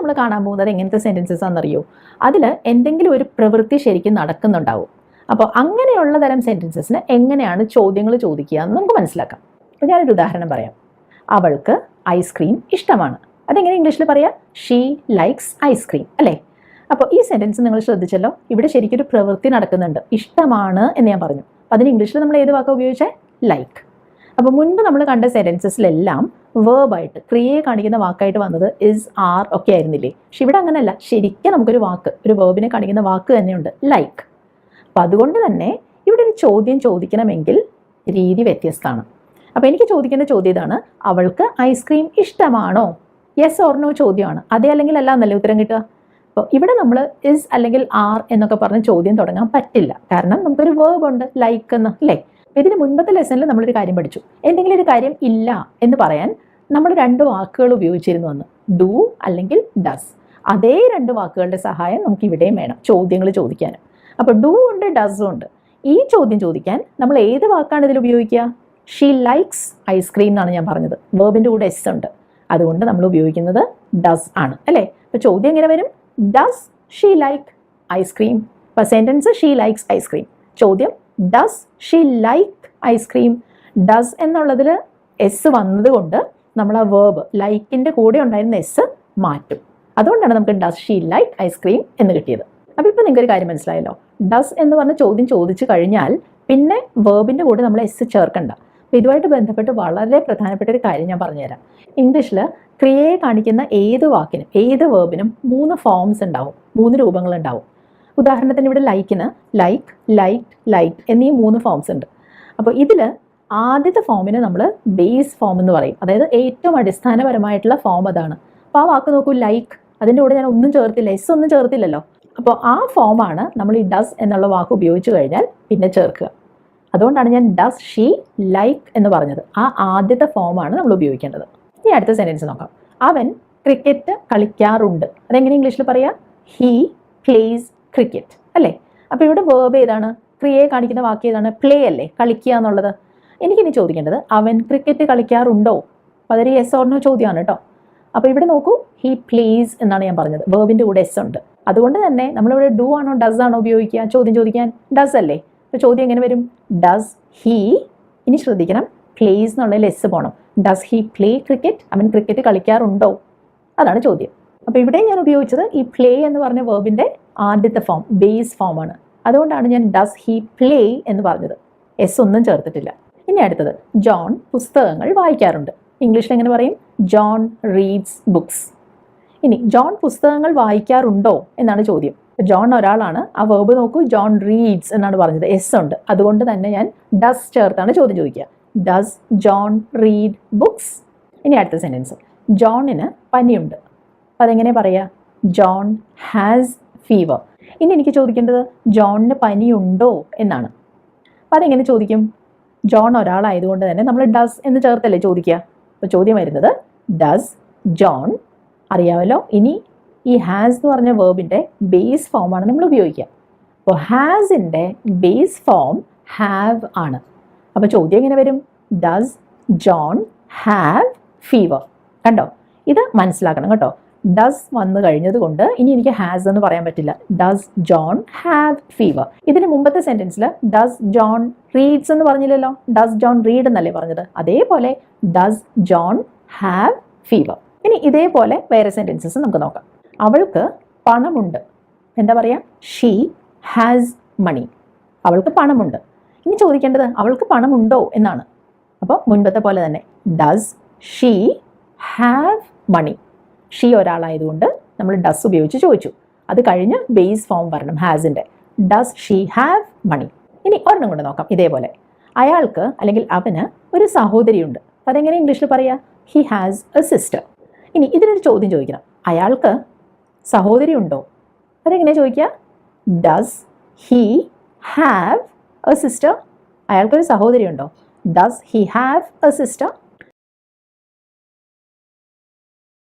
നമ്മൾ കാണാൻ പോകുന്നത് എങ്ങനത്തെ സെൻറ്റൻസസ് ആണെന്നറിയോ? അതിൽ എന്തെങ്കിലും ഒരു പ്രവൃത്തി ശരിക്കും നടക്കുന്നുണ്ടാവും. അപ്പോൾ അങ്ങനെയുള്ള തരം സെൻറ്റൻസസിന് എങ്ങനെയാണ് ചോദ്യങ്ങൾ ചോദിക്കുക എന്ന് നമുക്ക് മനസ്സിലാക്കാം. അപ്പോൾ ഞാനൊരു ഉദാഹരണം പറയാം. അവൾക്ക് ഐസ്ക്രീം ഇഷ്ടമാണ്. അതെങ്ങനെ ഇംഗ്ലീഷിൽ പറയാം? ഷീ ലൈക്സ് ഐസ്ക്രീം അല്ലേ? അപ്പോൾ ഈ സെൻറ്റൻസ് നിങ്ങൾ ശ്രദ്ധിച്ചല്ലോ, ഇവിടെ ശരിക്കും ഒരു പ്രവൃത്തി നടക്കുന്നുണ്ട്. ഇഷ്ടമാണ് എന്ന് ഞാൻ പറഞ്ഞു. അപ്പോൾ അതിന് ഇംഗ്ലീഷിൽ നമ്മൾ ഏത് വാക്കാണ് ഉപയോഗിച്ചത്? ലൈക്ക്. അപ്പോൾ മുൻപ് നമ്മൾ കണ്ട സെൻറ്റൻസസിലെല്ലാം വേർബായിട്ട് ക്രിയയെ കാണിക്കുന്ന വാക്കായിട്ട് വന്നത് ഇസ്, ആർ ഒക്കെ ആയിരുന്നില്ലേ? പക്ഷെ ഇവിടെ അങ്ങനെയല്ല. ശരിക്കും നമുക്കൊരു വാക്ക്, ഒരു വേർബിനെ കാണിക്കുന്ന വാക്ക് തന്നെയുണ്ട്, ലൈക്ക്. അപ്പോൾ അതുകൊണ്ട് തന്നെ ഇവിടെ ഒരു ചോദ്യം ചോദിക്കണമെങ്കിൽ രീതി വ്യത്യസ്തമാണ്. അപ്പോൾ എനിക്ക് ചോദിക്കേണ്ട ചോദ്യം ഇതാണ്: അവൾക്ക് ഐസ്ക്രീം ഇഷ്ടമാണോ? യെസ് ഓർ നോ ചോദ്യമാണ്. അതേ അല്ലെങ്കിൽ അല്ല എന്നല്ലേ ഉത്തരം കിട്ടുക. അപ്പോൾ ഇവിടെ നമ്മൾ ഇസ് അല്ലെങ്കിൽ ആർ എന്നൊക്കെ പറഞ്ഞ് ചോദ്യം തുടങ്ങാൻ പറ്റില്ല. കാരണം നമുക്കൊരു വേർബ് ഉണ്ട്, ലൈക്ക് എന്ന്, അല്ലേ? ഇതിന് മുൻപത്തെ ലെസണിൽ നമ്മളൊരു കാര്യം പഠിച്ചു. എന്തെങ്കിലും ഒരു കാര്യം ഇല്ല എന്ന് പറയാൻ നമ്മൾ 2 വാക്കുകൾ ഉപയോഗിച്ചിരുന്നു എന്ന്, ഡു അല്ലെങ്കിൽ ഡസ്. അതേ 2 വാക്കുകളുടെ സഹായം നമുക്ക് ഇവിടെയും വേണം ചോദ്യങ്ങൾ ചോദിക്കാനും. അപ്പോൾ ഡു ഉണ്ട്, ഡസും ഉണ്ട്. ഈ ചോദ്യം ചോദിക്കാൻ നമ്മൾ ഏത് വാക്കാണ് ഇതിൽ ഉപയോഗിക്കുക? ഷീ ലൈക്സ് ഐസ്ക്രീം എന്നാണ് ഞാൻ പറഞ്ഞത്. വേർബിൻ്റെ കൂടെ എസ് ഉണ്ട്. അതുകൊണ്ട് നമ്മൾ ഉപയോഗിക്കുന്നത് ഡസ് ആണ്, അല്ലേ? അപ്പോൾ ചോദ്യം എങ്ങനെ വരും? Does she like ice cream. അപ്പോൾ സെൻറ്റൻസ് ഷീ ലൈക്സ് ഐസ്ക്രീം. ചോദ്യം does she like ice cream. Does എന്നുള്ളതിൽ എസ് വന്നതുകൊണ്ട് നമ്മൾ ആ വേർബ് ലൈക്കിൻ്റെ കൂടെ ഉണ്ടായിരുന്ന എസ് മാറ്റും. അതുകൊണ്ടാണ് നമുക്ക് ഡസ് ഷീ ലൈക്ക് ഐസ്ക്രീം എന്ന് കിട്ടിയത്. അപ്പോൾ ഇപ്പോൾ നിങ്ങൾക്കൊരു കാര്യം മനസ്സിലായല്ലോ. ഡസ് എന്ന് പറഞ്ഞ ചോദ്യം ചോദിച്ചു കഴിഞ്ഞാൽ പിന്നെ വേർബിൻ്റെ കൂടെ നമ്മൾ എസ് ചേർക്കണ്ട. അപ്പോൾ ഇതുമായിട്ട് ബന്ധപ്പെട്ട് വളരെ പ്രധാനപ്പെട്ട ഒരു കാര്യം ഞാൻ പറഞ്ഞുതരാം. ഇംഗ്ലീഷിൽ ക്രിയയെ കാണിക്കുന്ന ഏത് വാക്കിനും ഏത് വേർബിനും 3 ഫോംസ് ഉണ്ടാവും, 3 രൂപങ്ങളുണ്ടാവും. ഉദാഹരണത്തിന് ഇവിടെ ലൈക്കിന് ലൈക്ക്, ലൈക്ക്, ലൈക്ക് എന്നീ 3 ഫോംസ് ഉണ്ട്. അപ്പോൾ ഇതിൽ ആദ്യത്തെ ഫോമിന് നമ്മൾ ബേസ് ഫോം എന്ന് പറയും. അതായത് ഏറ്റവും അടിസ്ഥാനപരമായിട്ടുള്ള ഫോം അതാണ്. അപ്പോൾ ആ വാക്ക് നോക്കൂ, ലൈക്ക്. അതിൻ്റെ കൂടെ ഞാൻ ഒന്നും ചേർത്തില്ല, എസ് ഒന്നും ചേർത്തില്ലല്ലോ. അപ്പോൾ ആ ഫോമാണ് നമ്മൾ ഈ ഡസ് എന്നുള്ള വാക്ക് ഉപയോഗിച്ച് കഴിഞ്ഞാൽ പിന്നെ ചേർക്കുക. അതുകൊണ്ടാണ് ഞാൻ ഡസ് ഷീ ലൈക്ക് എന്ന് പറഞ്ഞത്. ആ ആദ്യത്തെ ഫോമാണ് നമ്മൾ ഉപയോഗിക്കേണ്ടത്. ഇനി അടുത്ത സെൻറ്റൻസ് നോക്കാം. അവൻ ക്രിക്കറ്റ് കളിക്കാറുണ്ട്. അതെങ്ങനെ ഇംഗ്ലീഷിൽ പറയാം? ഹീ പ്ലേസ് ക്രിക്കറ്റ്, അല്ലേ? അപ്പോൾ ഇവിടെ വേർബ് ഏതാണ്? ക്രിയയെ കാണിക്കുന്ന വാക്ക് ഏതാണ്? പ്ലേ അല്ലേ, കളിക്കുക എന്നുള്ളത്. എനിക്കിനി ചോദിക്കേണ്ടത് അവൻ ക്രിക്കറ്റ് കളിക്കാറുണ്ടോ? അപ്പോൾ അതൊരു യെസ് ഓർ നോ ചോദ്യമാണ് കേട്ടോ. അപ്പോൾ ഇവിടെ നോക്കൂ, ഹീ പ്ലേസ് എന്നാണ് ഞാൻ പറഞ്ഞത്. വേർബിൻ്റെ കൂടെ എസ് ഉണ്ട്. അതുകൊണ്ട് തന്നെ നമ്മളിവിടെ ഡു ആണോ ഡസ് ആണോ ഉപയോഗിക്കുക ചോദ്യം ചോദിക്കാൻ? ഡസ് അല്ലേ? അപ്പോൾ ചോദ്യം എങ്ങനെ വരും? ഡസ് ഹീ, ഇനി ശ്രദ്ധിക്കണം, പ്ലേസ് എന്നുള്ളതിൽ എസ് പോകണം. Does he play cricket? അവൻ ക്രിക്കറ്റ് കളിക്കാറുണ്ടോ? അതാണ് ചോദ്യം. അപ്പോൾ ഇവിടെ ഞാൻ ഉപയോഗിച്ചത് ഈ പ്ലേ എന്ന് പറഞ്ഞ വേർബിൻ്റെ ആദ്യത്തെ ഫോം, ബേസ് ഫോമാണ്. അതുകൊണ്ടാണ് ഞാൻ ഡസ് ഹീ പ്ലേ എന്ന് പറഞ്ഞത്. എസ് ഒന്നും ചേർത്തിട്ടില്ല. ഇനി അടുത്തത്, ജോൺ പുസ്തകങ്ങൾ വായിക്കാറുണ്ട്. ഇംഗ്ലീഷിൽ എങ്ങനെ പറയും? John reads books. ഇനി ജോൺ പുസ്തകങ്ങൾ വായിക്കാറുണ്ടോ എന്നാണ് ചോദ്യം. ജോൺ ഒരാളാണ്. ആ വേർബ് നോക്കൂ, ജോൺ റീഡ്സ് എന്നാണ് പറഞ്ഞത്, എസ് ഉണ്ട്. അതുകൊണ്ട് തന്നെ ഞാൻ ഡസ് ചേർത്താണ് ചോദ്യം ചോദിക്കുക. Does John read books? ഇനി അടുത്ത സെൻറ്റൻസ്, ജോണിന് പനിയുണ്ട്. അപ്പോൾ അതെങ്ങനെ പറയുക? John has fever. ഇനി എനിക്ക് ചോദിക്കേണ്ടത് ജോണിന് പനിയുണ്ടോ എന്നാണ്. അപ്പോൾ അതെങ്ങനെ ചോദിക്കും? ജോൺ ഒരാളായതുകൊണ്ട് തന്നെ നമ്മൾ ഡസ് എന്ന് ചേർത്തല്ലേ ചോദിക്കുക. അപ്പോൾ ചോദ്യം വരുന്നത് ഡസ് ജോൺ, അറിയാമല്ലോ. ഇനി ഈ ഹാസ് എന്ന് പറഞ്ഞ വേർബിൻ്റെ ബേസ് ഫോമാണ് നമ്മൾ ഉപയോഗിക്കുക. അപ്പോൾ ഹാസിൻ്റെ ബേസ് ഫോം ഹാവ് ആണ്. അപ്പോൾ ചോദ്യം എങ്ങനെ വരും? Does John have fever? കണ്ടോ, ഇത് മനസ്സിലാക്കണം കേട്ടോ. ഡസ് വന്നു കഴിഞ്ഞത് കൊണ്ട് ഇനി എനിക്ക് ഹാസ് എന്ന് പറയാൻ പറ്റില്ല. Does John have fever? ഇതിന് മുമ്പത്തെ സെൻറ്റൻസിൽ ഡസ് ജോൺ റീഡ്സ് എന്ന് പറഞ്ഞില്ലല്ലോ. ഡസ് ജോൺ റീഡ് എന്നല്ലേ പറഞ്ഞത്. അതേപോലെ ഡസ് ജോൺ ഹാവ് ഫീവർ. ഇനി ഇതേപോലെ വേറെ സെൻറ്റൻസസ് നമുക്ക് നോക്കാം. അവൾക്ക് പണമുണ്ട്. എന്താ പറയുക? ഷീ ഹാസ് മണി. അവൾക്ക് പണമുണ്ട്. ഇനി ചോദിക്കേണ്ടത് അവൾക്ക് പണമുണ്ടോ എന്നാണ്. അപ്പോൾ മുൻപത്തെ പോലെ തന്നെ does she have money? She ഒരാളായതുകൊണ്ട് നമ്മൾ ഡസ് ഉപയോഗിച്ച് ചോദിച്ചു. അത് കഴിഞ്ഞ് ബേസ് ഫോം വരണം ഹാസിൻ്റെ. Does she have money? ഇനി ഒരെണ്ണം കൊണ്ട് നോക്കാം. ഇതേപോലെ അയാൾക്ക് അല്ലെങ്കിൽ അവന് ഒരു സഹോദരിയുണ്ട്. അപ്പോൾ അതെങ്ങനെ ഇംഗ്ലീഷിൽ പറയുക? He has A sister. ഇനി ഇതിനൊരു ചോദ്യം ചോദിക്കണം. അയാൾക്ക് സഹോദരി ഉണ്ടോ? അതെങ്ങനെ ചോദിക്കുക? Does he have A sister? അയാൾക്കൊരു സഹോദരി ഉണ്ടോ? Does he have A sister?